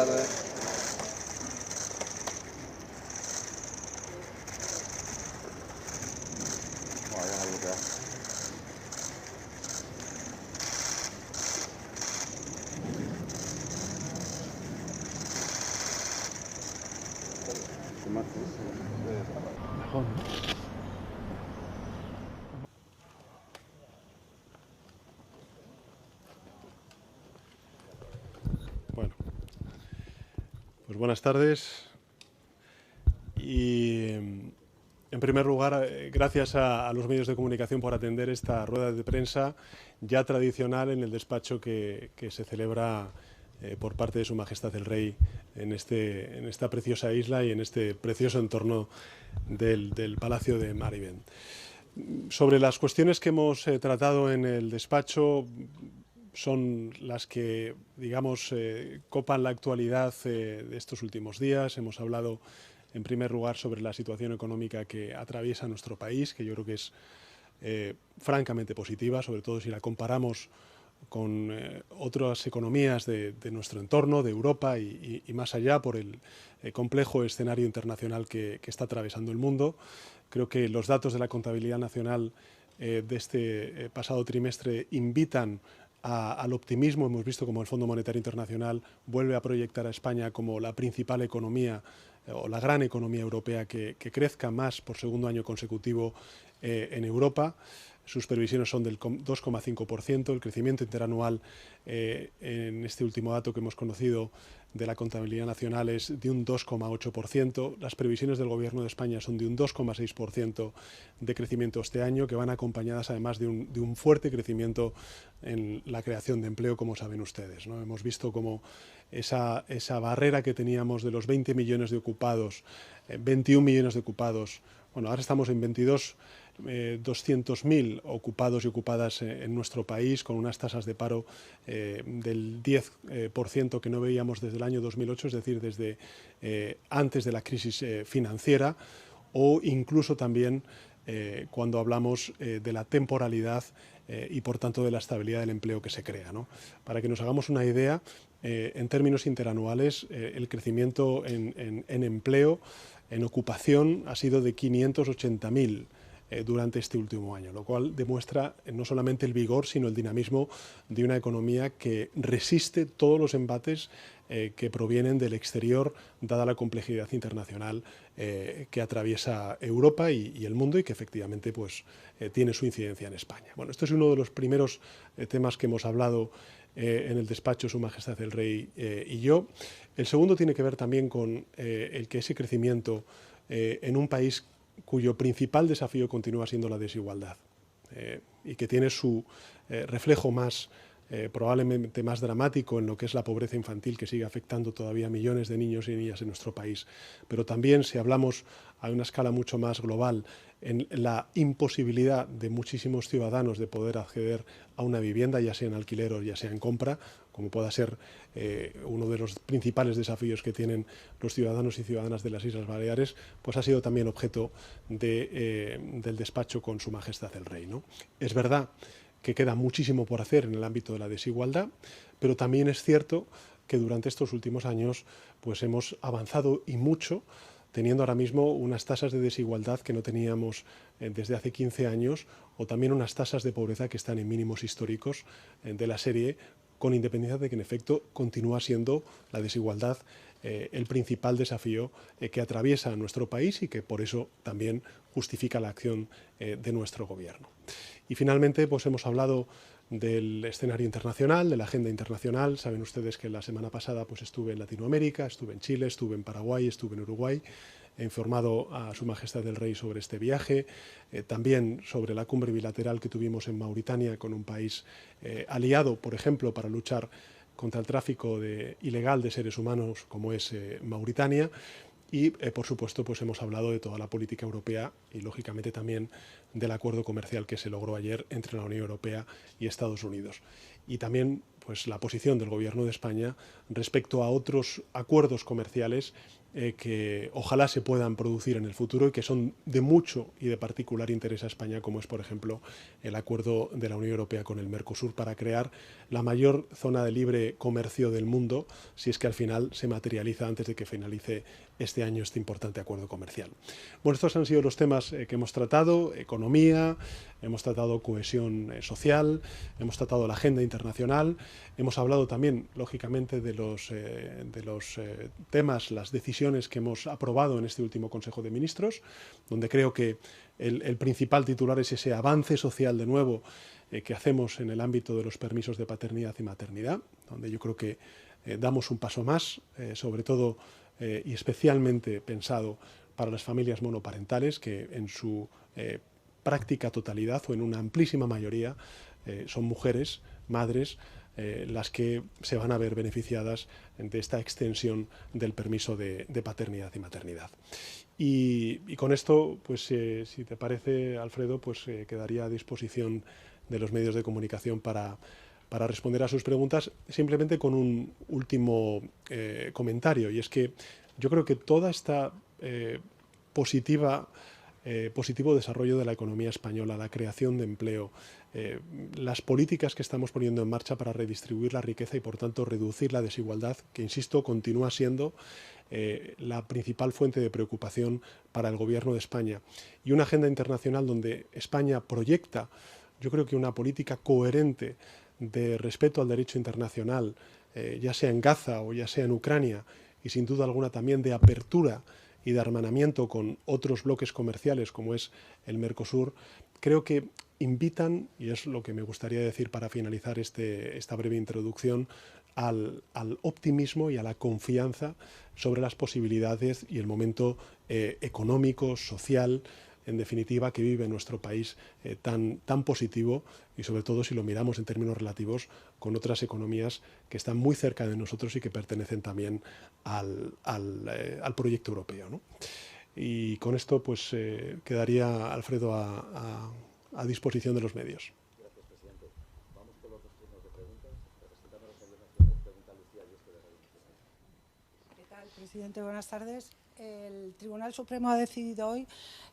tardes. Bueno, ya no bloquea. Mejor, ¿no? Bueno, pues buenas tardes y en primer lugar gracias a los medios de comunicación por atender esta rueda de prensa ya tradicional en el despacho que se celebra por parte de Su Majestad el Rey en esta preciosa isla y en este precioso entorno del Palacio de Maribén. Sobre las cuestiones que hemos tratado en el despacho, son las que, digamos, copan la actualidad de estos últimos días. Hemos hablado, en primer lugar, sobre la situación económica que atraviesa nuestro país, que yo creo que es francamente positiva, sobre todo si la comparamos con otras economías de nuestro entorno, de Europa y más allá, por el complejo escenario internacional que está atravesando el mundo. Creo que los datos de la contabilidad nacional de este pasado trimestre invitan al optimismo. Hemos visto como el Fondo Monetario Internacional vuelve a proyectar a España como la principal economía o la gran economía europea que crezca más por segundo año consecutivo en Europa. Sus previsiones son del 2,5%. El crecimiento interanual en este último dato que hemos conocido de la contabilidad nacional es de un 2,8%. Las previsiones del Gobierno de España son de un 2,6% de crecimiento este año, que van acompañadas además de un fuerte crecimiento en la creación de empleo, como saben ustedes, ¿no? Hemos visto como esa barrera que teníamos de los 20 millones de ocupados, 21 millones de ocupados, bueno, ahora estamos en 200.000 ocupados y ocupadas en nuestro país, con unas tasas de paro del 10% que no veíamos desde el año 2008, es decir, desde antes de la crisis financiera, o incluso también cuando hablamos de la temporalidad y, por tanto, de la estabilidad del empleo que se crea, ¿no? Para que nos hagamos una idea, en términos interanuales, el crecimiento en empleo, en ocupación, ha sido de 580.000 durante este último año, lo cual demuestra no solamente el vigor, sino el dinamismo de una economía que resiste todos los embates que provienen del exterior, dada la complejidad internacional que atraviesa Europa y el mundo, y que efectivamente pues, tiene su incidencia en España. Bueno, este es uno de los primeros temas que hemos hablado en el despacho Su Majestad el Rey y yo. El segundo tiene que ver también con el que ese crecimiento en un país cuyo principal desafío continúa siendo la desigualdad y que tiene su reflejo más probablemente más dramático en lo que es la pobreza infantil, que sigue afectando todavía a millones de niños y niñas en nuestro país. Pero también, si hablamos a una escala mucho más global, en la imposibilidad de muchísimos ciudadanos de poder acceder a una vivienda, ya sea en alquiler o ya sea en compra, como pueda ser uno de los principales desafíos que tienen los ciudadanos y ciudadanas de las Islas Baleares, pues ha sido también objeto del despacho con Su Majestad el Rey, ¿no? Es verdad que queda muchísimo por hacer en el ámbito de la desigualdad, pero también es cierto que durante estos últimos años pues hemos avanzado y mucho, teniendo ahora mismo unas tasas de desigualdad que no teníamos desde hace 15 años, o también unas tasas de pobreza que están en mínimos históricos de la serie, con independencia de que en efecto continúa siendo la desigualdad el principal desafío que atraviesa nuestro país y que por eso también justifica la acción de nuestro gobierno. Y finalmente pues hemos hablado del escenario internacional, de la agenda internacional. Saben ustedes que la semana pasada pues estuve en Latinoamérica, estuve en Chile, estuve en Paraguay, estuve en Uruguay. He informado a Su Majestad el Rey sobre este viaje, también sobre la cumbre bilateral que tuvimos en Mauritania con un país aliado, por ejemplo, para luchar contra el tráfico ilegal de seres humanos como es Mauritania. Y, por supuesto, pues hemos hablado de toda la política europea y, lógicamente, también del acuerdo comercial que se logró ayer entre la Unión Europea y Estados Unidos. Y también pues, la posición del Gobierno de España respecto a otros acuerdos comerciales que ojalá se puedan producir en el futuro y que son de mucho y de particular interés a España, como es, por ejemplo, el acuerdo de la Unión Europea con el Mercosur para crear la mayor zona de libre comercio del mundo, si es que al final se materializa antes de que finalice este año este importante acuerdo comercial. Bueno, estos han sido los temas que hemos tratado: economía, hemos tratado cohesión social, hemos tratado la agenda internacional, hemos hablado también, lógicamente, de los temas, las decisiones que hemos aprobado en este último Consejo de Ministros, donde creo que el principal titular es ese avance social de nuevo que hacemos en el ámbito de los permisos de paternidad y maternidad, donde yo creo que damos un paso más, sobre todo y especialmente pensado para las familias monoparentales, que en su práctica totalidad o en una amplísima mayoría son mujeres, madres, las que se van a ver beneficiadas de esta extensión del permiso de paternidad y maternidad. Y con esto, pues si te parece, Alfredo, pues quedaría a disposición de los medios de comunicación para responder a sus preguntas, simplemente con un último comentario, y es que yo creo que toda esta positivo desarrollo de la economía española, la creación de empleo, las políticas que estamos poniendo en marcha para redistribuir la riqueza y, por tanto, reducir la desigualdad, que, insisto, continúa siendo la principal fuente de preocupación para el Gobierno de España, y una agenda internacional donde España proyecta, yo creo que una política coherente de respeto al derecho internacional, ya sea en Gaza o ya sea en Ucrania, y sin duda alguna también de apertura y de hermanamiento con otros bloques comerciales como es el Mercosur, creo que invitan, y es lo que me gustaría decir para finalizar esta breve introducción, al optimismo y a la confianza sobre las posibilidades y el momento económico, social, en definitiva, que vive nuestro país tan positivo, y sobre todo si lo miramos en términos relativos con otras economías que están muy cerca de nosotros y que pertenecen también al proyecto europeo, ¿no? Y con esto pues quedaría, Alfredo, a disposición de los medios. Gracias, presidente. Vamos con los dos turnos de preguntas. Representando a los gobiernos nacionales, pregunta Lucía Ayesco de Radio Nacional. ¿Qué tal, presidente? Buenas tardes. El Tribunal Supremo ha decidido hoy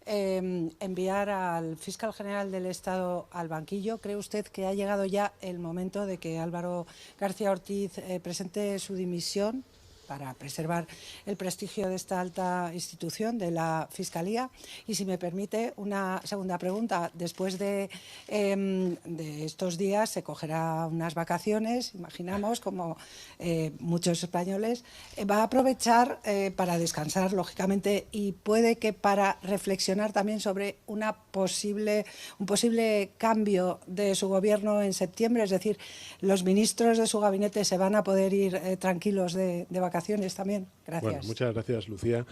enviar al fiscal general del Estado al banquillo. ¿Cree usted que ha llegado ya el momento de que Álvaro García Ortiz presente su dimisión para preservar el prestigio de esta alta institución, de la Fiscalía? Y si me permite, una segunda pregunta. Después de estos días se cogerá unas vacaciones, imaginamos, como muchos españoles. Va a aprovechar para descansar, lógicamente, y puede que para reflexionar también sobre un posible cambio de su gobierno en septiembre. Es decir, los ministros de su gabinete se van a poder ir tranquilos de vacaciones también. Gracias. Bueno, muchas gracias, Lucía.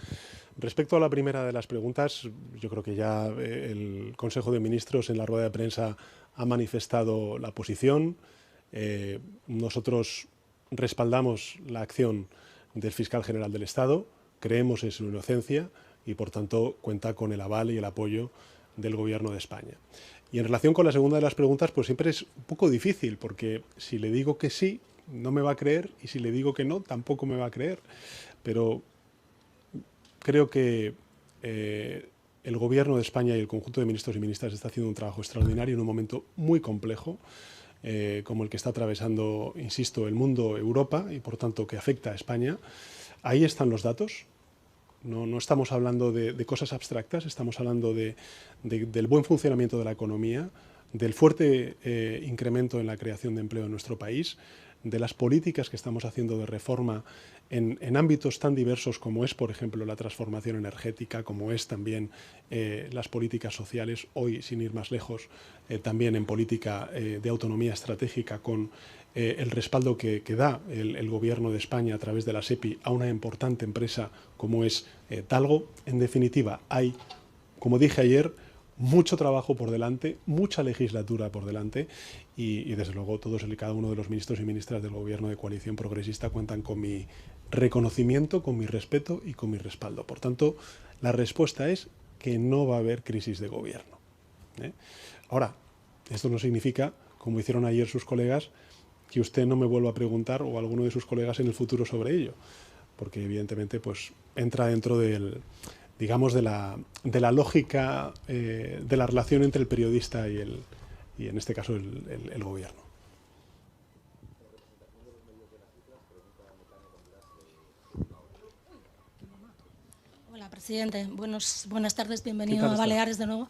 Respecto a la primera de las preguntas, yo creo que ya el Consejo de Ministros en la rueda de prensa ha manifestado la posición. Nosotros respaldamos la acción del fiscal general del Estado, creemos en su inocencia y, por tanto, cuenta con el aval y el apoyo del Gobierno de España. Y en relación con la segunda de las preguntas, pues siempre es un poco difícil, porque si le digo que sí, no me va a creer, y si le digo que no, tampoco me va a creer. Pero creo que el Gobierno de España y el conjunto de ministros y ministras está haciendo un trabajo extraordinario en un momento muy complejo, como el que está atravesando, insisto, el mundo, Europa, y por tanto que afecta a España. Ahí están los datos. No estamos hablando de cosas abstractas, estamos hablando del buen funcionamiento de la economía, del fuerte incremento en la creación de empleo en nuestro país, de las políticas que estamos haciendo de reforma en ámbitos tan diversos como es, por ejemplo, la transformación energética, como es también las políticas sociales, hoy, sin ir más lejos, también en política de autonomía estratégica, con el respaldo que da el Gobierno de España a través de la SEPI a una importante empresa como es Talgo. En definitiva, hay, como dije ayer, mucho trabajo por delante, mucha legislatura por delante, y desde luego todos y cada uno de los ministros y ministras del Gobierno de coalición progresista cuentan con mi reconocimiento, con mi respeto y con mi respaldo. Por tanto, la respuesta es que no va a haber crisis de gobierno. Ahora, esto no significa, como hicieron ayer sus colegas, que usted no me vuelva a preguntar, o alguno de sus colegas, en el futuro sobre ello. porque evidentemente pues, entra dentro del, digamos, de la lógica de la relación entre el periodista y en este caso el gobierno. Hola, presidente. Buenas tardes. Bienvenido a Baleares de nuevo.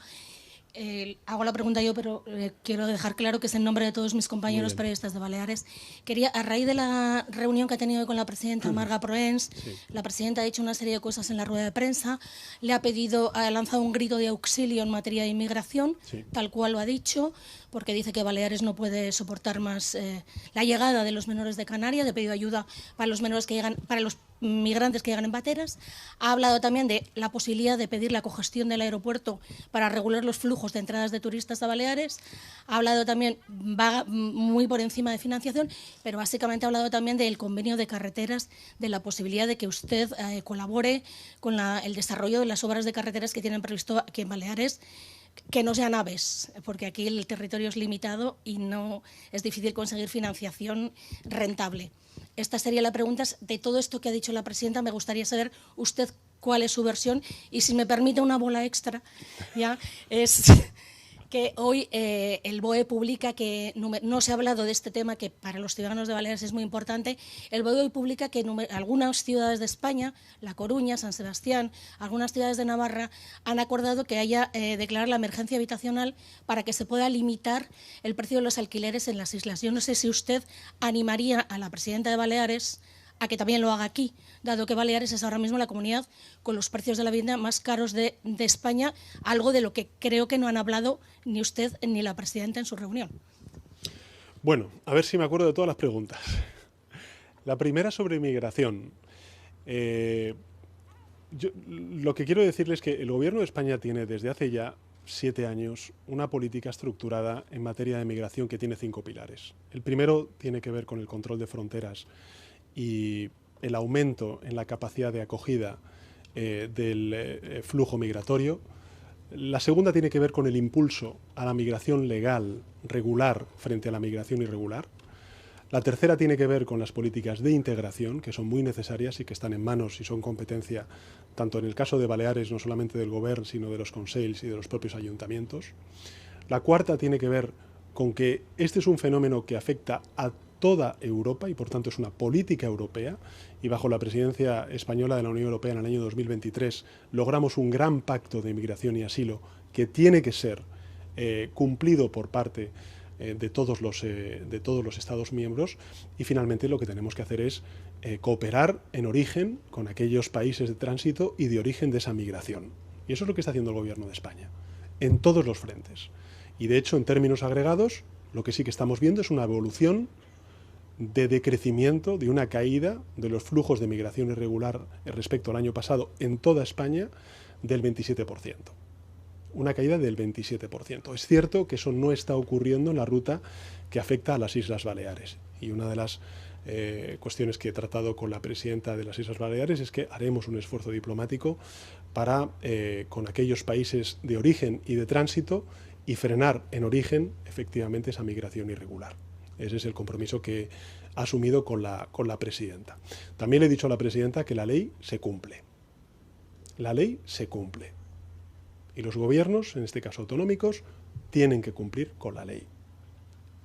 Hago la pregunta yo, pero quiero dejar claro que es en nombre de todos mis compañeros periodistas de Baleares. A raíz de la reunión que ha tenido con la presidenta Marga Proens, la presidenta ha dicho una serie de cosas en la rueda de prensa, ha lanzado un grito de auxilio en materia de inmigración, tal cual lo ha dicho, porque dice que Baleares no puede soportar más la llegada de los menores de Canarias, ha pedido ayuda para los menores que llegan, para los migrantes que llegan en bateras. Ha hablado también de la posibilidad de pedir la cogestión del aeropuerto para regular los flujos de entradas de turistas a Baleares. Ha hablado también, va muy por encima de financiación, pero básicamente ha hablado también del convenio de carreteras, de la posibilidad de que usted colabore con el desarrollo de las obras de carreteras que tienen previsto aquí en Baleares, que no sean AVEs, porque aquí el territorio es limitado y no es difícil conseguir financiación rentable. Esta sería la pregunta. De todo esto que ha dicho la presidenta, me gustaría saber usted cuál es su versión, y si me permite una bola extra, ya es que hoy el BOE publica que, no se ha hablado de este tema que para los ciudadanos de Baleares es muy importante, el BOE hoy publica que algunas ciudades de España, La Coruña, San Sebastián, algunas ciudades de Navarra, han acordado que haya declarar la emergencia habitacional para que se pueda limitar el precio de los alquileres en las islas. Yo no sé si usted animaría a la presidenta de Baleares a que también lo haga aquí, dado que Baleares es ahora mismo la comunidad con los precios de la vivienda más caros de España, algo de lo que creo que no han hablado ni usted ni la presidenta en su reunión. Bueno, a ver si me acuerdo de todas las preguntas. La primera sobre inmigración. Lo que quiero decirles es que el Gobierno de España tiene desde hace ya 7 años una política estructurada en materia de migración que tiene 5 pilares. El primero tiene que ver con el control de fronteras y el aumento en la capacidad de acogida del flujo migratorio. La segunda tiene que ver con el impulso a la migración legal, regular, frente a la migración irregular. La tercera tiene que ver con las políticas de integración, que son muy necesarias y que están en manos y son competencia, tanto en el caso de Baleares, no solamente del Gobierno, sino de los consells y de los propios ayuntamientos. La cuarta tiene que ver con que este es un fenómeno que afecta a toda Europa y por tanto es una política europea, y bajo la presidencia española de la Unión Europea en el año 2023 logramos un gran pacto de inmigración y asilo que tiene que ser cumplido por parte de todos los Estados miembros, y finalmente lo que tenemos que hacer es cooperar en origen con aquellos países de tránsito y de origen de esa migración. Y eso es lo que está haciendo el Gobierno de España, en todos los frentes. Y de hecho, en términos agregados, lo que sí que estamos viendo es una evolución de decrecimiento, de una caída de los flujos de migración irregular respecto al año pasado en toda España del 27%. Una caída del 27%. Es cierto que eso no está ocurriendo en la ruta que afecta a las Islas Baleares. Y una de las cuestiones que he tratado con la presidenta de las Islas Baleares es que haremos un esfuerzo diplomático para, con aquellos países de origen y de tránsito, y frenar en origen efectivamente esa migración irregular. Ese es el compromiso que ha asumido con la presidenta. También le he dicho a la presidenta que la ley se cumple. La ley se cumple. Y los gobiernos, en este caso autonómicos, tienen que cumplir con la ley.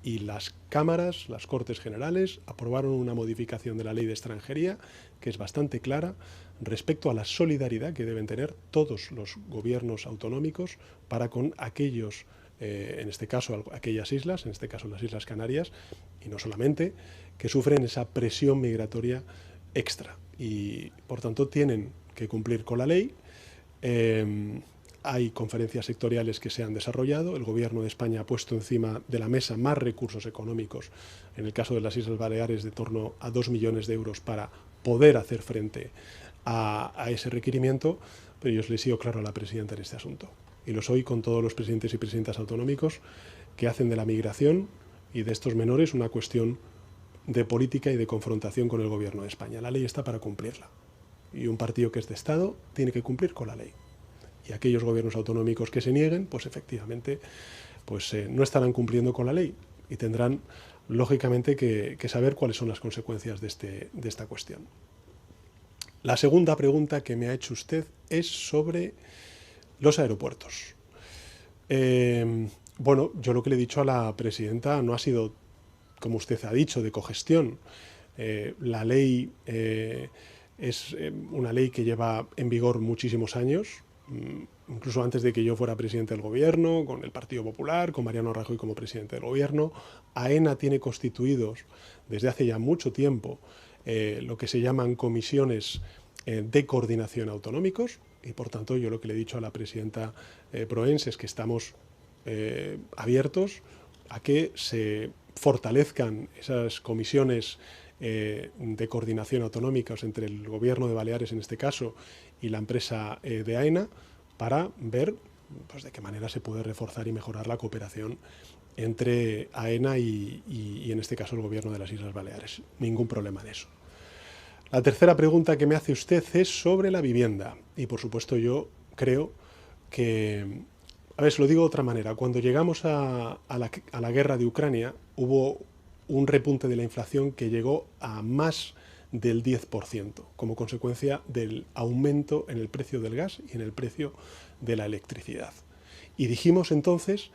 Y las cámaras, las Cortes Generales, aprobaron una modificación de la ley de extranjería que es bastante clara respecto a la solidaridad que deben tener todos los gobiernos autonómicos para con aquellos, en este caso aquellas islas, en este caso las Islas Canarias, y no solamente, que sufren esa presión migratoria extra. Y por tanto tienen que cumplir con la ley. Hay conferencias sectoriales que se han desarrollado. El Gobierno de España ha puesto encima de la mesa más recursos económicos, en el caso de las Islas Baleares, de torno a 2 millones de euros para poder hacer frente a ese requerimiento, pero yo le he sido claro a la presidenta en este asunto. Y lo soy con todos los presidentes y presidentas autonómicos que hacen de la migración y de estos menores una cuestión de política y de confrontación con el Gobierno de España. La ley está para cumplirla. Y un partido que es de Estado tiene que cumplir con la ley. Y aquellos gobiernos autonómicos que se nieguen, pues efectivamente no estarán cumpliendo con la ley y tendrán, lógicamente, que saber cuáles son las consecuencias de esta cuestión. La segunda pregunta que me ha hecho usted es sobre los aeropuertos. Bueno, yo lo que le he dicho a la presidenta no ha sido, como usted ha dicho, de cogestión. La ley es una ley que lleva en vigor muchísimos años, incluso antes de que yo fuera presidente del gobierno, con el Partido Popular, con Mariano Rajoy como presidente del gobierno. AENA tiene constituidos desde hace ya mucho tiempo lo que se llaman comisiones de coordinación autonómicos, y por tanto yo lo que le he dicho a la presidenta Proens es que estamos abiertos a que se fortalezcan esas comisiones de coordinación autonómicas entre el Gobierno de Baleares, en este caso, y la empresa de AENA, para ver pues, de qué manera se puede reforzar y mejorar la cooperación entre AENA y en este caso el Gobierno de las Islas Baleares. Ningún problema en eso. La tercera pregunta que me hace usted es sobre la vivienda. Y por supuesto yo creo que, a ver, se lo digo de otra manera, cuando llegamos a la guerra de Ucrania hubo un repunte de la inflación que llegó a más del 10% como consecuencia del aumento en el precio del gas y en el precio de la electricidad. Y dijimos entonces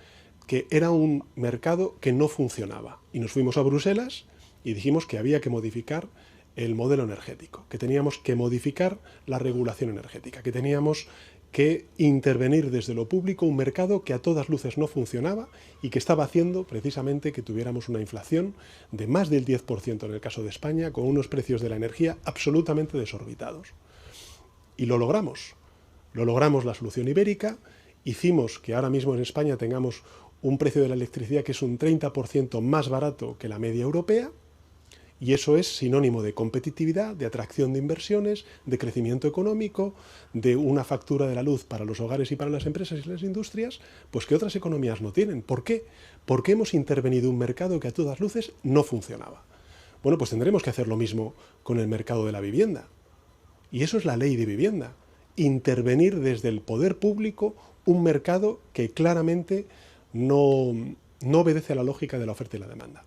que era un mercado que no funcionaba. Y nos fuimos a Bruselas y dijimos que había que modificar el modelo energético, que teníamos que modificar la regulación energética, que teníamos que intervenir desde lo público un mercado que a todas luces no funcionaba y que estaba haciendo precisamente que tuviéramos una inflación de más del 10% en el caso de España, con unos precios de la energía absolutamente desorbitados. Y lo logramos la solución ibérica, hicimos que ahora mismo en España tengamos un precio de la electricidad que es un 30% más barato que la media europea, y eso es sinónimo de competitividad, de atracción de inversiones, de crecimiento económico, de una factura de la luz para los hogares y para las empresas y las industrias, pues que otras economías no tienen. ¿Por qué? Porque hemos intervenido un mercado que a todas luces no funcionaba. Bueno, pues tendremos que hacer lo mismo con el mercado de la vivienda. Y eso es la ley de vivienda. Intervenir desde el poder público un mercado que claramente no obedece a la lógica de la oferta y la demanda.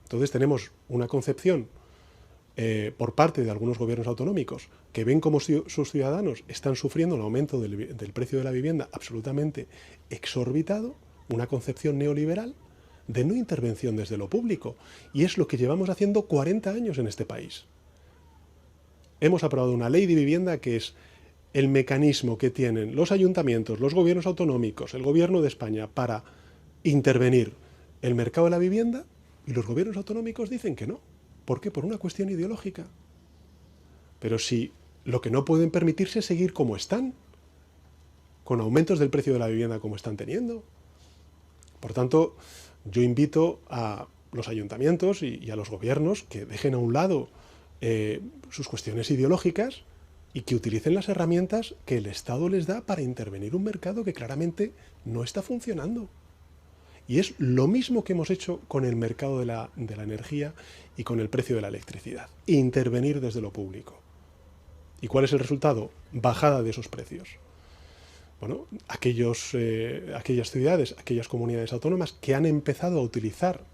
Entonces tenemos una concepción por parte de algunos gobiernos autonómicos que ven como sus ciudadanos están sufriendo el aumento del precio de la vivienda absolutamente exorbitado, una concepción neoliberal de no intervención desde lo público. Y es lo que llevamos haciendo 40 años en este país. Hemos aprobado una ley de vivienda que es el mecanismo que tienen los ayuntamientos, los gobiernos autonómicos, el gobierno de España para intervenir el mercado de la vivienda. Y los gobiernos autonómicos dicen que no. ¿Por qué? Por una cuestión ideológica. Pero si lo que no pueden permitirse es seguir como están, con aumentos del precio de la vivienda como están teniendo. Por tanto, yo invito a los ayuntamientos y a los gobiernos que dejen a un lado sus cuestiones ideológicas y que utilicen las herramientas que el Estado les da para intervenir un mercado que claramente no está funcionando. Y es lo mismo que hemos hecho con el mercado de la energía y con el precio de la electricidad. Intervenir desde lo público. ¿Y cuál es el resultado? Bajada de esos precios. Bueno, aquellas ciudades, aquellas comunidades autónomas que han empezado a utilizar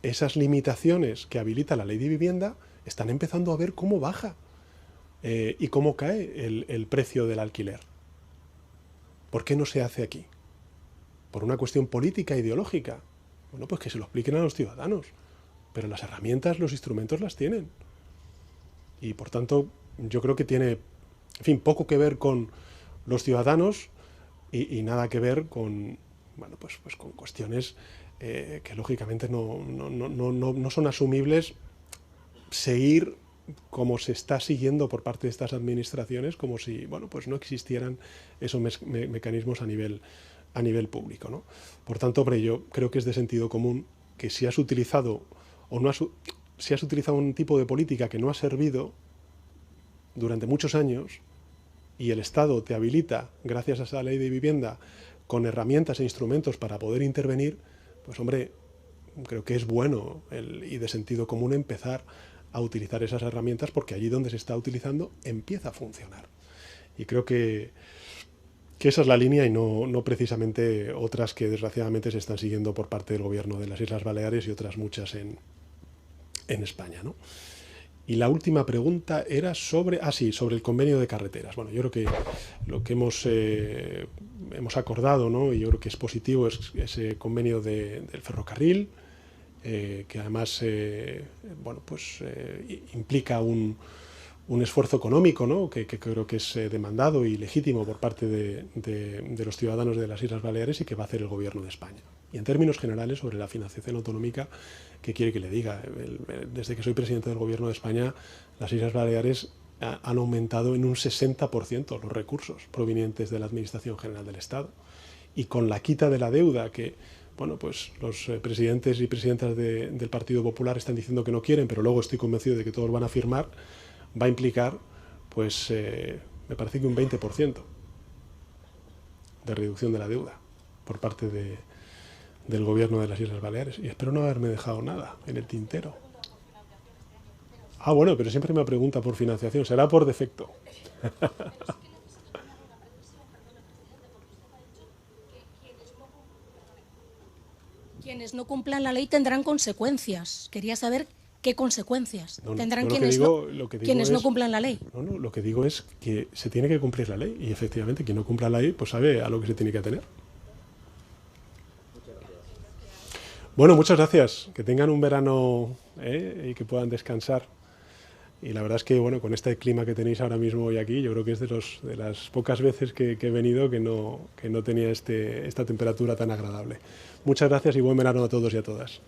esas limitaciones que habilita la ley de vivienda, están empezando a ver cómo baja y cómo cae el precio del alquiler. ¿Por qué no se hace aquí? ¿Por una cuestión política e ideológica? Bueno, pues que se lo expliquen a los ciudadanos. Pero las herramientas, los instrumentos las tienen. Y por tanto, yo creo que tiene, en fin, poco que ver con los ciudadanos y nada que ver con, bueno, pues con cuestiones que lógicamente no son asumibles seguir como se está siguiendo por parte de estas administraciones, como si, bueno, pues no existieran esos mecanismos a nivel público, ¿no? Por tanto, hombre, yo creo que es de sentido común que si has utilizado si has utilizado un tipo de política que no ha servido durante muchos años y el Estado te habilita, gracias a esa ley de vivienda, con herramientas e instrumentos para poder intervenir, pues hombre, creo que es bueno y de sentido común empezar a utilizar esas herramientas, porque allí donde se está utilizando empieza a funcionar. Y creo que esa es la línea y no precisamente otras que desgraciadamente se están siguiendo por parte del gobierno de las Islas Baleares y otras muchas en España, ¿no? Y la última pregunta era sobre, sobre el convenio de carreteras. Bueno, yo creo que lo que hemos acordado, ¿no? Y yo creo que es positivo, es ese convenio del ferrocarril, que además bueno, pues, implica un esfuerzo económico, ¿no? que creo que es demandado y legítimo por parte de los ciudadanos de las Islas Baleares y que va a hacer el Gobierno de España. Y en términos generales, sobre la financiación autonómica, ¿qué quiere que le diga? Desde que soy presidente del Gobierno de España, las Islas Baleares han aumentado en un 60% los recursos provenientes de la Administración General del Estado. Y con la quita de la deuda que, bueno, pues los presidentes y presidentas del Partido Popular están diciendo que no quieren, pero luego estoy convencido de que todos van a firmar, va a implicar, pues, me parece que un 20% de reducción de la deuda por parte del Gobierno de las Islas Baleares. Y espero no haberme dejado nada en el tintero. Ah, bueno, pero siempre me pregunta por financiación. Será por defecto. Quienes no cumplan la ley tendrán consecuencias. Quería saber qué consecuencias tendrán quienes no cumplan la ley. No, lo que digo es que se tiene que cumplir la ley y efectivamente quien no cumpla la ley pues sabe a lo que se tiene que atener. Bueno, muchas gracias. Que tengan un verano y que puedan descansar. Y la verdad es que, bueno, con este clima que tenéis ahora mismo hoy aquí, yo creo que es de las pocas veces que he venido que no tenía esta temperatura tan agradable. Muchas gracias y buen verano a todos y a todas.